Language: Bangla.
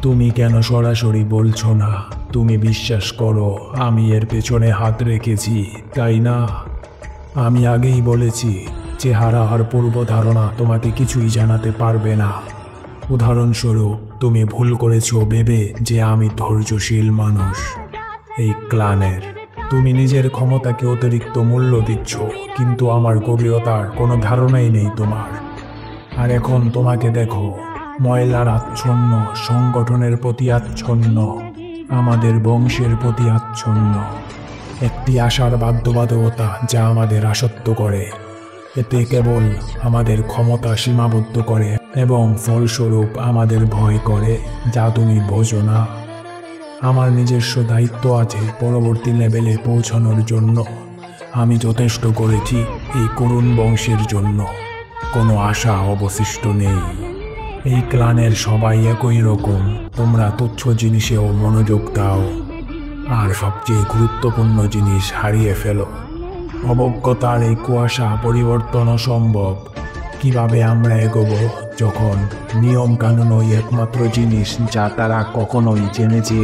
তুমি কেন সরাসরি বলছো না? তুমি বিশ্বাস করো আমি এর পেছনে হাত রেখেছি, তাই না? আমি আগেই বলেছি, চেহারা আর পূর্বধারণা তোমাকে কিছুই জানাতে পারবে না। উদাহরণস্বরূপ, তুমি ভুল করেছো ভেবে যে আমি ধৈর্যশীল মানুষ এই ক্লানের। তুমি নিজের ক্ষমতাকে অতিরিক্ত মূল্য দিচ্ছ, কিন্তু আমার গভীরতার কোনো ধারণাই নেই তোমার। আর এখন তোমাকে দেখো, ময়লার আচ্ছন্ন, সংগঠনের প্রতি আচ্ছন্ন, আমাদের বংশের প্রতি আচ্ছন্ন। একটি আশার বাধ্যবাধকতা যা আমাদের আসক্ত করে। এতে কেবল আমাদের ক্ষমতা সীমাবদ্ধ করে এবং ফলস্বরূপ আমাদের ভয় করে, যা তুমি বোঝো না। আমার নিজস্ব দায়িত্ব আছে পরবর্তী লেভেলে পৌঁছানোর জন্য। আমি যথেষ্ট করেছি এই করুণ বংশের জন্য। কোনো আশা অবশিষ্ট নেই। এই ক্লানের সবাই একই রকম। তোমরা তুচ্ছ জিনিসেও মনোযোগ দাও, আর সবচেয়ে গুরুত্বপূর্ণ জিনিস হারিয়ে ফেলো। অবজ্ঞতার এই কুয়াশা পরিবর্তন অসম্ভব। কিভাবে আমরা এগোবো যখন নিয়ম কানুনই একমাত্র জিনিস যা তারা কখনোই জেনেছে?